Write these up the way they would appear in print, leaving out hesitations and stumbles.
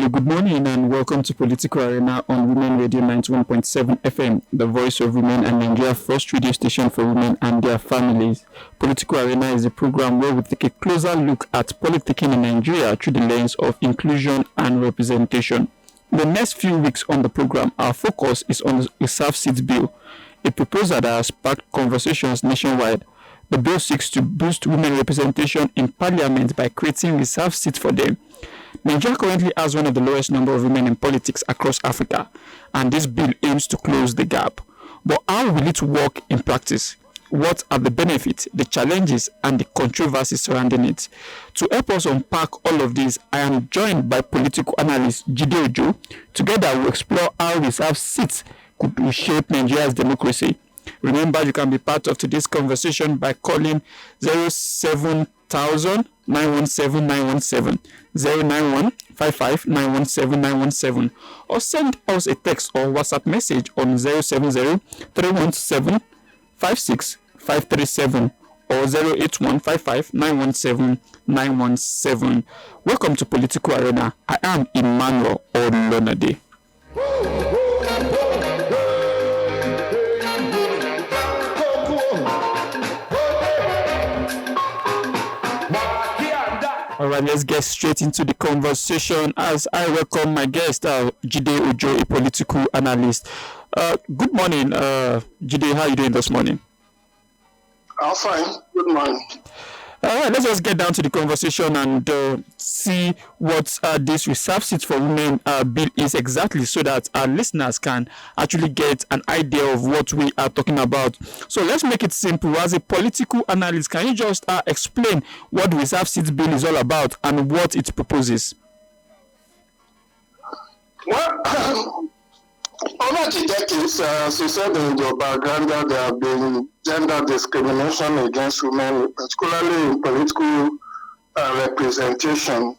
Hello, good morning, and welcome to Political Arena on Women Radio 91.7 FM, the voice of women and Nigeria's first radio station for women and their families. Political Arena is a program where we take a closer look at politicking in Nigeria through the lens of inclusion and representation. In the next few weeks on the program, our focus is on the Reserve Seat Bill, a proposal that has sparked conversations nationwide. The bill seeks to boost women representation in parliament by creating reserved seats for them. Nigeria currently has one of the lowest number of women in politics across Africa, and this bill aims to close the gap. But how will it work in practice? What are the benefits, the challenges, and the controversies surrounding it? To help us unpack all of this, I am joined by political analyst Jide Ojo. Together, we'll explore how reserved seats could reshape Nigeria's democracy. Remember, you can be part of today's conversation by calling 07000 917 917 091 55 917 917 or send us a text or WhatsApp message on 070 317 56537 or 081 55 917 917. Welcome to Political Arena. I am Emmanuel Olonade. All right, let's get straight into the conversation as I welcome my guest, Jide Ojo, a political analyst. Good morning, Jide. How are you doing this morning? I'm fine. Good morning. All right, let's just get down to the conversation and see what this reserve seat for women bill is exactly, so that our listeners can actually get an idea of what we are talking about. So let's make it simple. As a political analyst, can you just explain what the reserve seat bill is all about and what it proposes? Well, over the decades, as you said in your background, that there have been gender discrimination against women, particularly in political representation.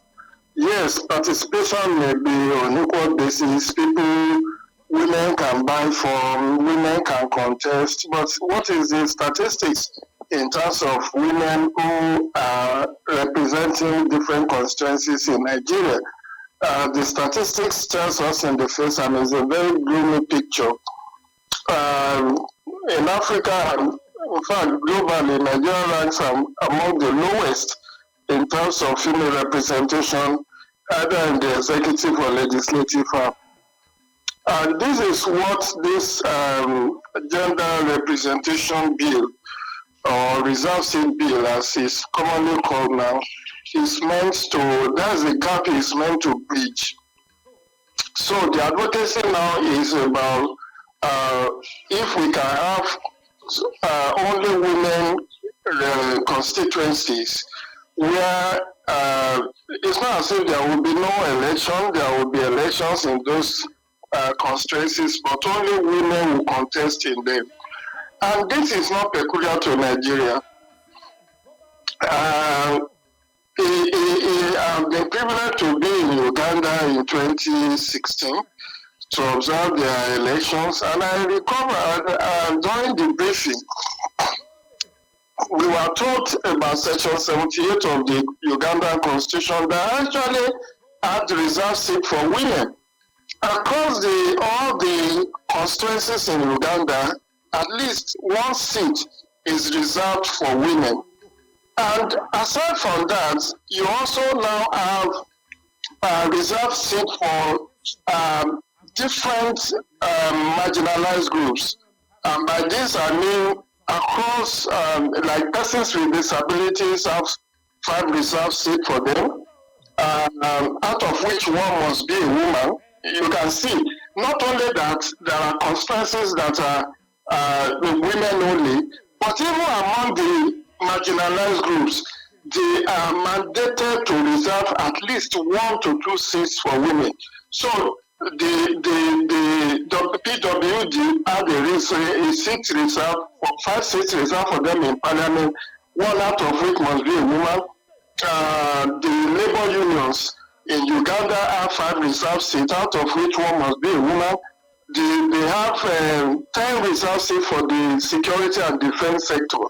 Yes, participation may be on equal basis. Women can buy from, women can contest, but what is the statistics in terms of women who are representing different constituencies in Nigeria? The statistics tells us in the face, and it's a very gloomy picture. In Africa, in fact, globally, Nigeria ranks among the lowest in terms of female representation, either in the executive or legislative arm. And this is what this gender representation bill, or reserve seat bill, as is commonly called now, is meant to, that's the gap is meant to bridge. So the advocacy now is about if we can have only women constituencies where it's not as if there will be no election, there will be elections in those constituencies, but only women will contest in them. And this is not peculiar to Nigeria. I've been privileged to be in Uganda in 2016 to observe their elections, and I recall during the briefing, we were told about Section 78 of the Ugandan Constitution that actually had reserved seat for women. Across all the constituencies in Uganda, at least one seat is reserved for women. And aside from that, you also now have a reserved seat for different marginalized groups. And by this I mean across, like persons with disabilities have 5 reserved seats for them, out of which one must be a woman. You can see, not only that there are constituencies that are women only, but even among the marginalized groups, they are mandated to reserve at least 1 to 2 seats for women. So the PWD had a seat reserved, 5 seats reserved for them in parliament, 1 out of which must be a woman. The labor unions in Uganda have 5 reserved seats, out of which 1 must be a woman. They have 10 reserved seats for the security and defense sector,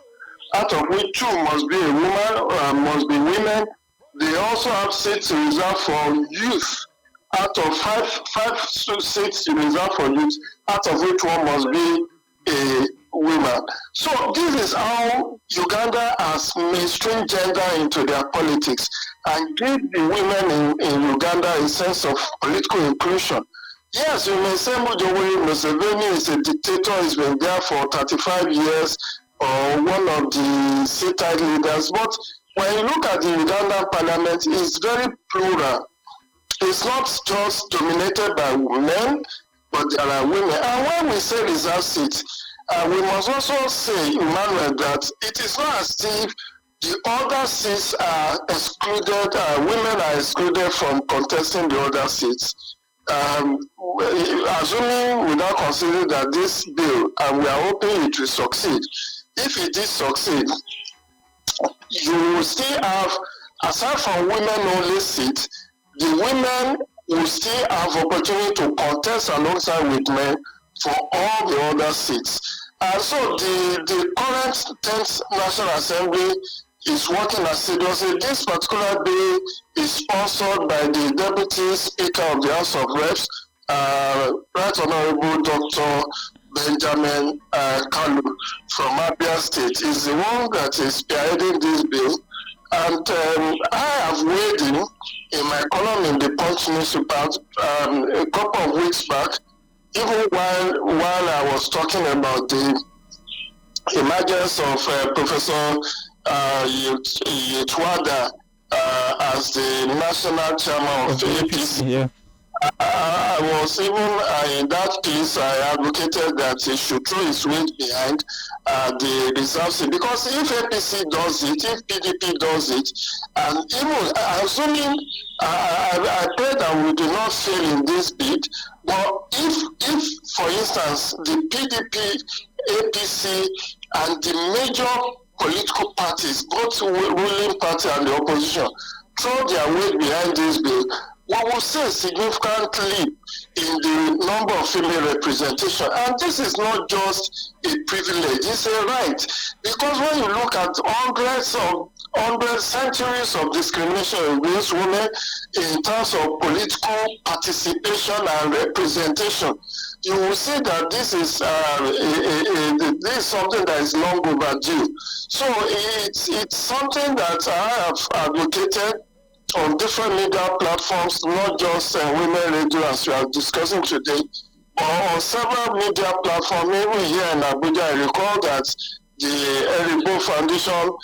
out of which 2 must be a woman, must be women. They also have seats reserved for youth out of five seats reserved for youth, out of which one must be a woman. So this is how Uganda has mainstreamed gender into their politics and give the women in Uganda a sense of political inclusion. Yes, you may say Museveni is a dictator, he's been there for 35 years, or one of the Shiite leaders, but when you look at the Ugandan parliament, it's very plural. It's not just dominated by men, but there are women. And when we say reserved seats, we must also say, Emmanuel, that it is not as if the other seats are excluded, women are excluded from contesting the other seats. Assuming without considering that this bill, and we are hoping it will succeed, if it did succeed, you will still have, aside from women-only seats, the women will still have opportunity to contest alongside with men for all the other seats. And so the current 10th National Assembly is working assiduously. This particular bill is sponsored by the Deputy Speaker of the House of Reps, Right Honorable Dr. Benjamin Kalu from Abia State. Is the one that is spearheading this bill. And I have weighed in my column in the Punch newspaper a couple of weeks back, even while I was talking about the emergence of Professor Yetwada as the national chairman of the APC. Yeah. I was even in that piece, I advocated that he should throw his weight behind the reserve seat, because if APC does it, if PDP does it, and even assuming, I pray that we do not fail in this bid, but if for instance, the PDP, APC, and the major political parties, both ruling party and the opposition, throw their weight behind this bill, we will see a significant leap in the number of female representation. And this is not just a privilege, it's a right. Because when you look at centuries of discrimination against women in terms of political participation and representation, you will see that this is something that is long overdue. So it's something that I have advocated on different media platforms, not just Women Radio as we are discussing today, but on several media platforms, even here in Abuja. I recall that the Eribo Foundation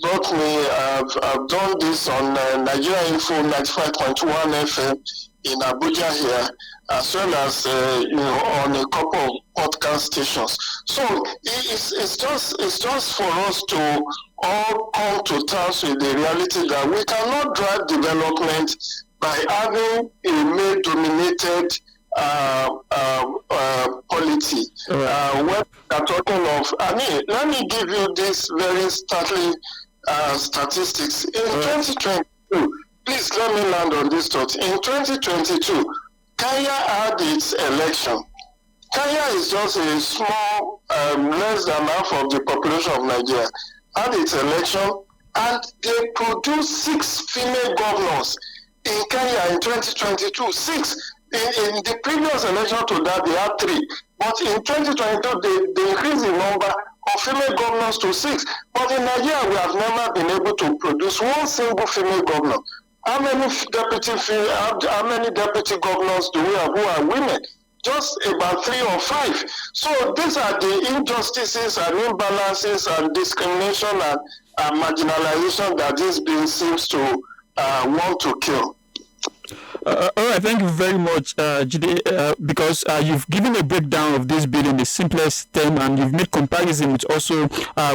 brought me, I've done this on Nigeria Info 95.1 FM in Abuja here, as well as on a couple of podcast stations. So it's just for us to all come to terms with the reality that we cannot drive development by having a male-dominated polity. When we are talking of, let me give you this very startling statistics. In 2022, please let me land on this thought. In 2022, Kenya had its election. Kenya is just a small, less than half of the population of Nigeria, had its election, and they produced 6 female governors in Kenya in 2022. 6. In the previous election to that, they had 3. But in 2022, they increased the number of female governors to 6. But in Nigeria, we have never been able to produce one single female governor. How many deputy governors do we have who are women? Just about 3 or 5. So these are the injustices and imbalances and discrimination and marginalization that this bill seems to want to kill. All right, thank you very much, Jide, because you've given a breakdown of this bill in the simplest term, and you've made comparison with also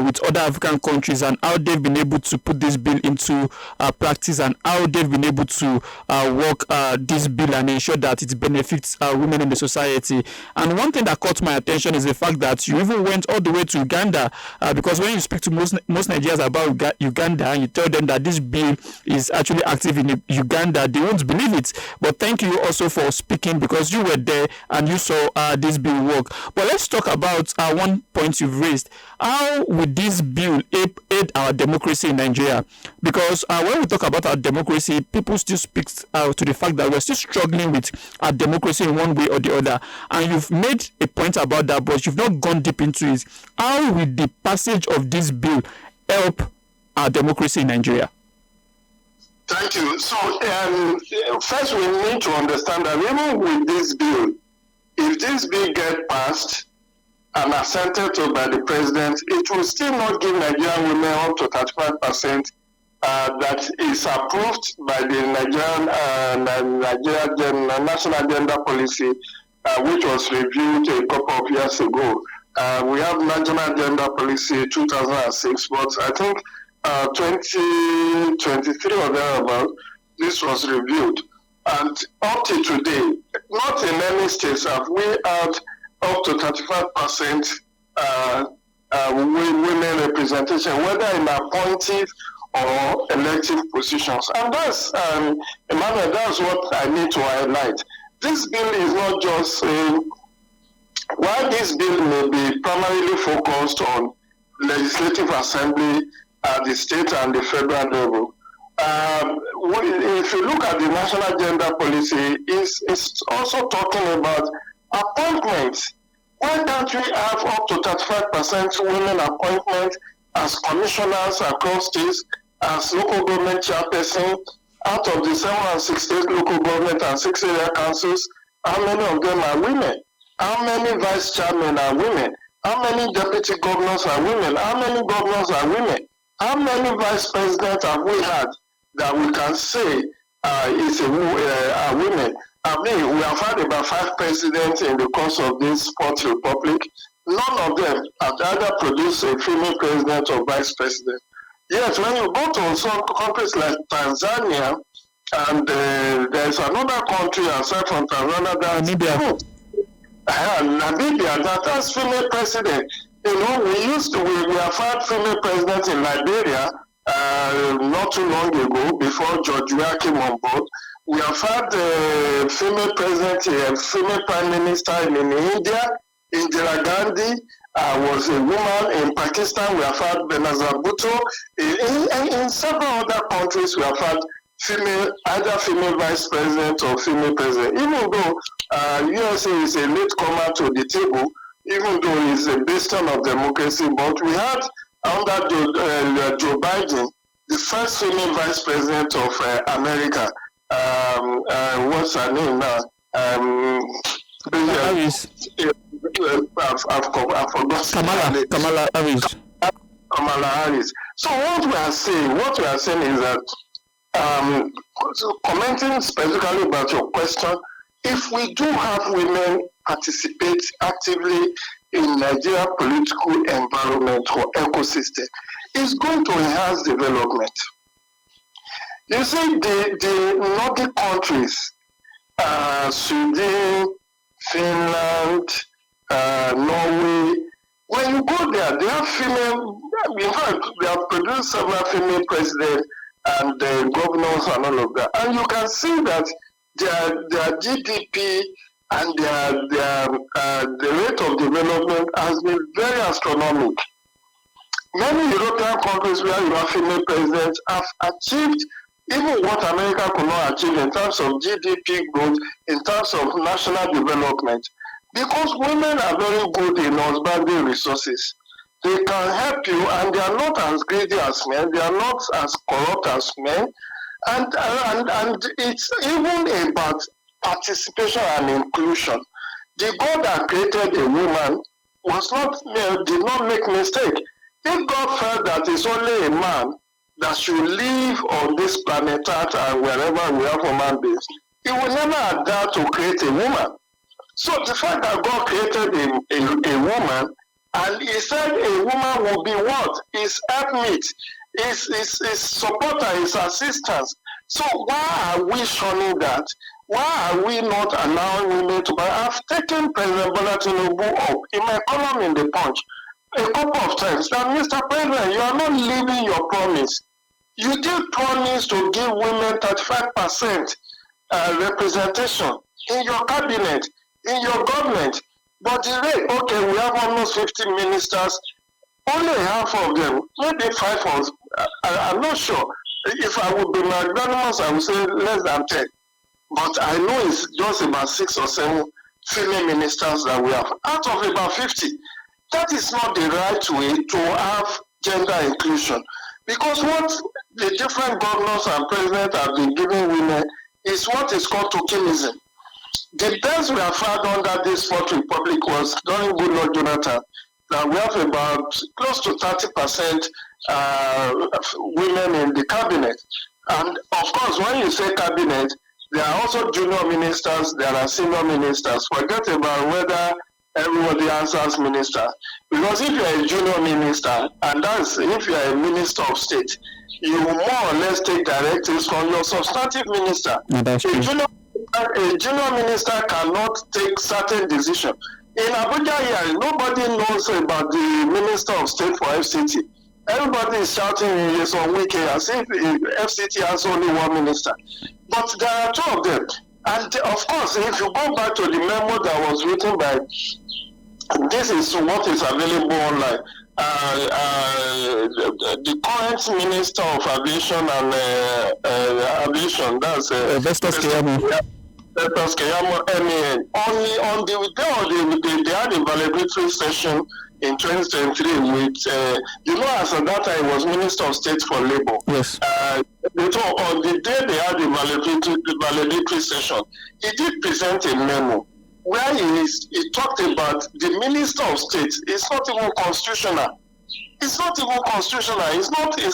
with other African countries and how they've been able to put this bill into practice and how they've been able to work this bill and ensure that it benefits women in the society. And one thing that caught my attention is the fact that you even went all the way to Uganda, because when you speak to most Nigerians about Uganda and you tell them that this bill is actually active in Uganda, they won't believe it. But thank you also for speaking because you were there and you saw this bill work. But let's talk about one point you've raised. How would this bill aid our democracy in Nigeria? Because when we talk about our democracy, people still speak to the fact that we're still struggling with our democracy in one way or the other. And you've made a point about that, but you've not gone deep into it. How will the passage of this bill help our democracy in Nigeria? Thank you. So, first we need to understand that even with this bill, if this bill gets passed and assented to by the president, it will still not give Nigerian women up to 35% that is approved by the Nigerian National Gender Policy, which was reviewed a couple of years ago. We have National Gender Policy 2006, but I think 2023 or thereabout, this was reviewed. And up to today, not in any states have we had up to 35% women representation, whether in appointive or elective positions. And that's, Emmanuel, that's what I need to highlight. This bill is not just while this bill may be primarily focused on legislative assembly at the state and the federal level, if you look at the National Gender Policy, it's also talking about appointments. Why can't we have up to 35% women appointments as commissioners across states, as local government chairperson? Out of the 768 local government and 6 area councils, how many of them are women? How many vice chairmen are women? How many deputy governors are women? How many governors are women? How many vice presidents have we had that we can say is a women? I mean, we have had about 5 presidents in the course of this Fourth Republic. None of them have either produced a female president or vice president. Yes, when you go to some countries like Tanzania, and there's another country aside from Tanzania, Namibia, that has female president. You know, we have had female presidents in Liberia not too long ago, before George Weah came on board. We have had female president, female prime minister in India. Indira Gandhi was a woman. In Pakistan, we have had Benazir Bhutto. In several other countries, we have had either female vice president or female president. Even though USA is a latecomer to the table, even though it's a bastion of democracy, but we had under Joe Biden, the first female vice president of America. What's her name now? Harris. I've forgotten. Kamala Harris. Kamala Harris. So what we are saying is that, commenting specifically about your question, if we do have women participate actively in Nigeria political environment or ecosystem, it's going to enhance development. You see, the Nordic countries, Sweden, Finland, Norway, when you go there, they have female, in fact, they have produced several female presidents and governors and all of that. And you can see that their GDP and the rate of development has been very astronomical. Many European countries where you have female presidents have achieved even what America could not achieve in terms of GDP growth, in terms of national development, because women are very good in husbanding resources. They can help you, and they are not as greedy as men, they are not as corrupt as men, and it's even about participation and inclusion. The God that created a woman did not make mistake. If God felt that it's only a man that should live on this planet Earth and wherever we have human beings, He will never have dared to create a woman. So the fact that God created a woman, and He said a woman will be what? His helpmeet, his supporter, his assistance. So why are we shunning that? Why are we not allowing women to buy? I've taken President Bola Tinubu up in my column in The Punch a couple of times that, Mr. President, you are not living your promise. You did promise to give women 35%. representation in your cabinet, in your government. But the rate, okay, we have almost 50 ministers, only half of them, maybe five of, I'm not sure. If I would be magnanimous, I would say less than 10. But I know it's just about 6 or 7 female ministers that we have out of about 50. That is not the right way to have gender inclusion. Because what the different governors and presidents have been giving women is what is called tokenism. The best we have found under this Fourth Republic was during Goodluck Jonathan. Now we have about close to 30% women in the cabinet. And of course, when you say cabinet, there are also junior ministers, there are senior ministers. Forget about whether everybody answers minister. Because if you are a junior minister, and that's if you are a minister of state, you more or less take directives from your substantive minister. A junior minister cannot take certain decisions. In Abuja here, nobody knows about the Minister of State for FCT. Everybody is shouting yes on weekend as if FCT has only one minister. But there are two of them. And of course, if you go back to the memo that was written by, this is what is available online. The current Minister of Aviation and Aviation, that's Festus Keyamo. Festus Keyamo, only on the day they had a valedictory session in 2023 with, as at that time he was Minister of State for Labour. Yes. So on the day they had the valedictory session, he did present a memo where he talked about the Minister of State. It's not even constitutional. It's not even constitutional. It's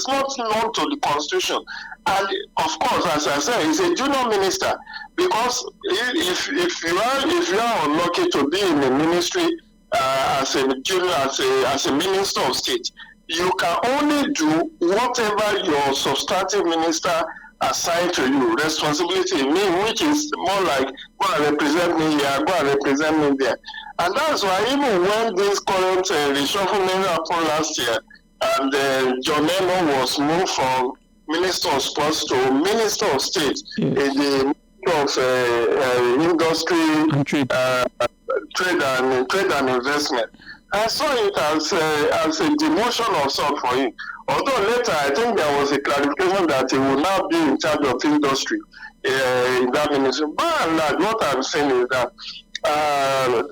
not known to the Constitution. And of course, as I said, he's a junior minister, because if you are unlucky to be in the ministry as a minister of state, you can only do whatever your substantive minister assigned to you, responsibility, which is more like, go and represent me here, go and represent me there. And that's why even when this current reshuffling happened last year, and John Eno was moved from Minister of Sports to Minister of State in the Ministry of Industry, and Trade and Investment. I saw it as a demotion of sort for him. Although later I think there was a clarification that he will now be in charge of industry in that ministry. By and large, what I'm saying is that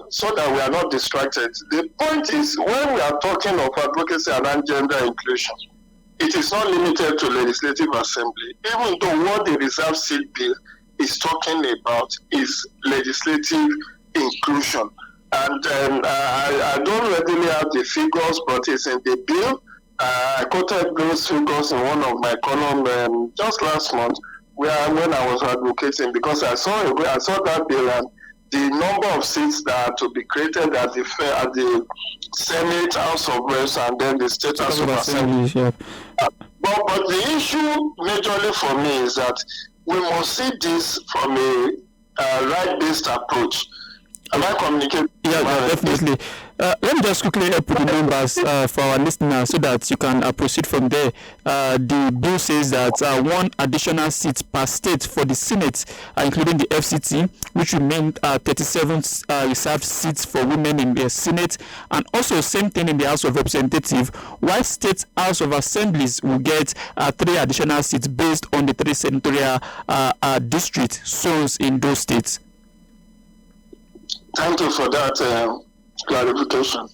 so that we are not distracted. The point is, when we are talking of advocacy around gender inclusion, it is not limited to legislative assembly, even though what the reserve seat bill is talking about is legislative inclusion. And I don't readily have the figures, but it's in the bill. I quoted those figures in one of my columns just last month, when I was advocating, because I saw that bill, and the number of seats that are to be created at the Senate, House of Reps, and then the State House of Assembly. Yeah. But the issue majorly for me is that we must see this from a right-based approach. Am I communicating? Yeah, definitely. Let me just quickly put the numbers for our listeners so that you can proceed from there. The bill says that one additional seat per state for the Senate, including the FCT, which remained 37 reserved seats for women in the Senate, and also same thing in the House of Representatives, while State House of Assemblies will get 3 additional seats based on the 3 senatorial district zones in those states. Thank you for that clarification.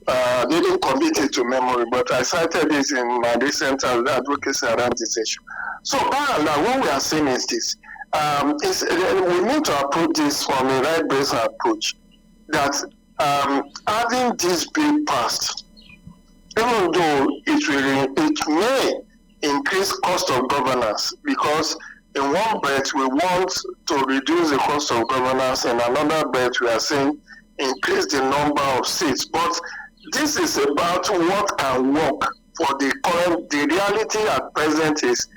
I didn't commit it to memory, but I cited this in my recent advocacy around this issue. So, by and large, what we are saying is this. We need to approach this from a right-based approach, that having this bill passed, even though it may increase cost of governance, because in one breath, we want to reduce the cost of governance, and another breath, we are saying increase the number of seats. But this is about what can work for the current. The reality at present is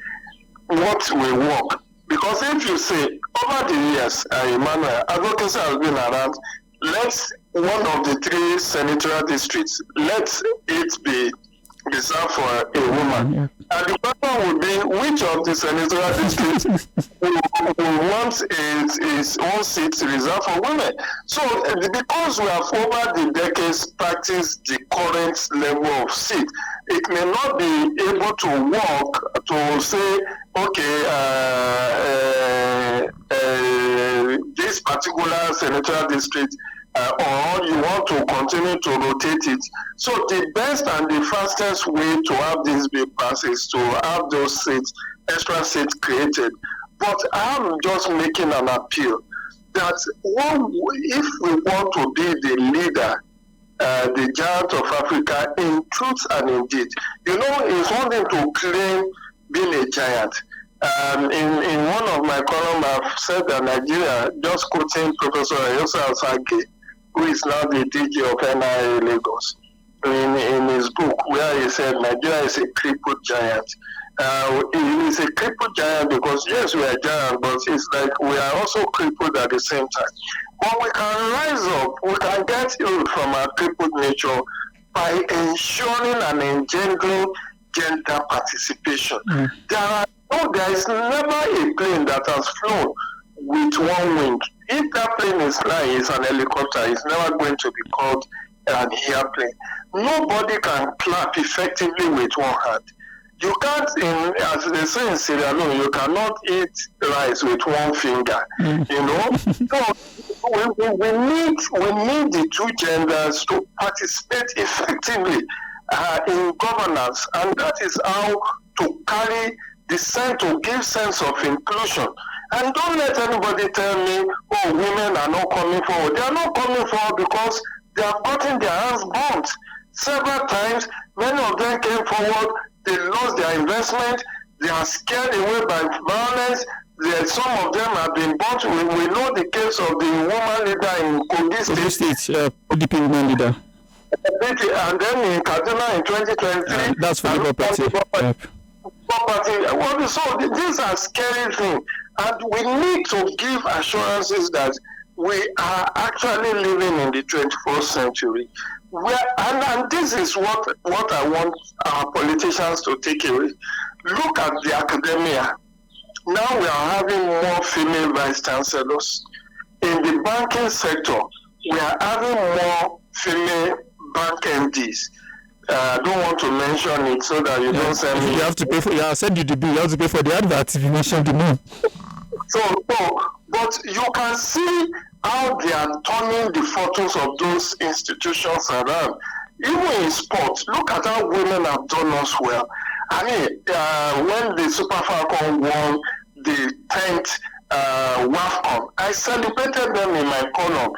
what will work. Because if you say, over the years, Emmanuel, advocacy has been around, let one of the 3 senatorial districts, let it be reserved for a woman. Yeah. And the question would be, which of the senatorial districts will want wants his own seats reserved for women. So because we have over the decades practiced the current level of seat, it may not be able to work to say, okay, this particular senatorial district, or you want to continue to rotate it. So the best and the fastest way to have this bill passed is to have those seats, extra seats created. But I'm just making an appeal that if we want to be the leader, the giant of Africa in truth and in deed, it's one thing to claim being a giant. In one of my columns, I've said that Nigeria, just quoting Professor Ayosa Osage, who is now the DG of NIA Lagos, in his book, where he said Nigeria is a crippled giant. It is a crippled giant because, yes, we are giant, but it's like we are also crippled at the same time. But we can rise up, we can get healed from our crippled nature by ensuring and engendering gender participation. There is never a plane that has flown with one wing. If that plane is flying, it's an helicopter, it's never going to be called an airplane. Nobody can clap effectively with one hand. You can't, as they say in Sierra Leone, you cannot eat rice with one finger. So we need the two genders to participate effectively in governance, and that is how to carry to give sense of inclusion. And don't let anybody tell me, oh, women are not coming forward. They are not coming forward because they have gotten their hands burnt. Several times, many of them came forward, they lost their investment, they are scared away by violence. Some of them have been burnt. We know the case of the woman leader in Kogi State. PDP woman leader. And then in Kaduna in 2023. That's for Labour Party. So these are scary things, and we need to give assurances that we are actually living in the 21st century. And this is what I want our politicians to take away. Look at the academia. Now we are having more female vice chancellors. In the banking sector, we are having more female bank MDs. I don't want to mention it so that you don't send me. You have to pay for. I said you have to pay for the advert if you mention the name. But you can see how they are turning the photos of those institutions around. Even in sports, look at how women have done us well. I mean, when the Super Falcons won the 10th WAFCON, I celebrated them in my column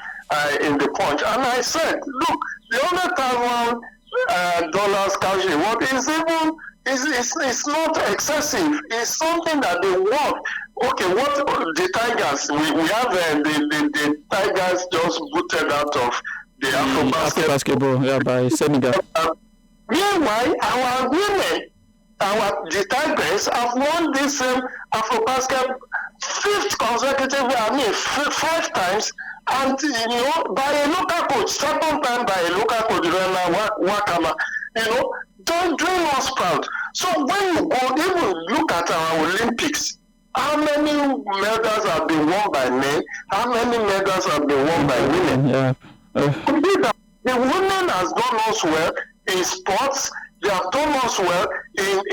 in the Punch, and I said, look, the $100,000 cash reward is even it's not excessive. It's something that they want. Okay, what the Tigers? We have the Tigers just booted out of the Afro-basketball, by Senegal. Meanwhile, our women, the Tigers have won this Afro-basket 5th consecutive. 5 times. And by a local coach, second time by a local coach, Wakama, doing us proud. So when you go, even look at our Olympics, how many medals have been won by men? How many medals have been won by women? Yeah. The women has done us well in sports. They have done us well in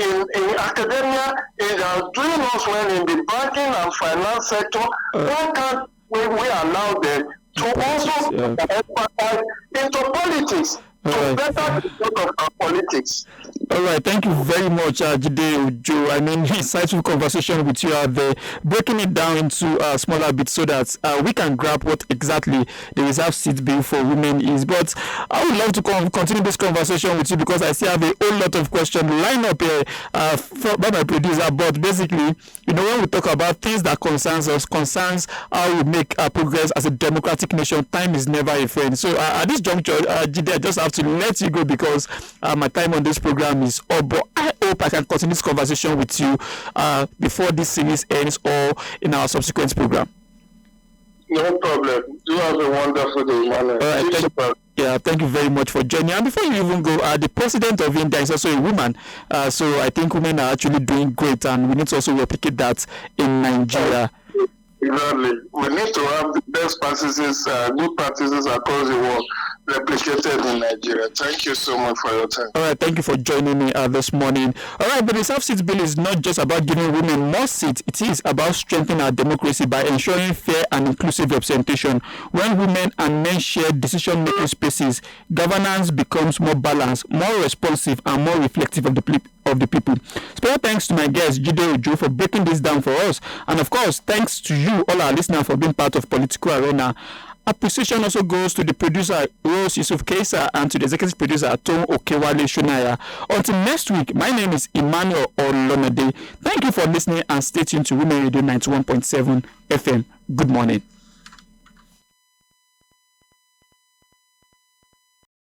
academia. They are doing us well in the banking and finance sector. Why can't we allow them to also emphasize into politics? To better the of our politics. All right, thank you very much, Jide Ojo. I mean, insightful conversation with you out there, breaking it down into smaller bits so that we can grab what exactly the reserve seat bill for women is. But I would love to continue this conversation with you because I still have a whole lot of questions lined up here by my producer. But basically, when we talk about things that concerns how we make progress as a democratic nation, time is never a friend. So at this juncture, Jide, I just have to let you go because my time on this program is up, but I hope I can continue this conversation with you before this series ends or in our subsequent program. No problem. You have a wonderful day, man. Thank you very much for joining. And before you even go, the president of India is also a woman, so I think women are actually doing great, and we need to also replicate that in Nigeria. Exactly. We need to have the best practices, good practices across the world replicated in Nigeria. Thank you so much for your time. All right, thank you for joining me this morning. All right, the Reserve Seats Bill is not just about giving women more seats. It is about strengthening our democracy by ensuring fair and inclusive representation. When women and men share decision-making spaces, governance becomes more balanced, more responsive, and more reflective of the people. Special thanks to my guest, Jide Ojo, for breaking this down for us. And of course, thanks to you, all our listeners, for being part of Political Arena. Appreciation also goes to the producer, Rose Yusuf Keisa, and to the executive producer, Tom Okewale Shunaya. Until next week, my name is Emmanuel Olonade. Thank you for listening and stay tuned to Women Radio 91.7 FM. Good morning.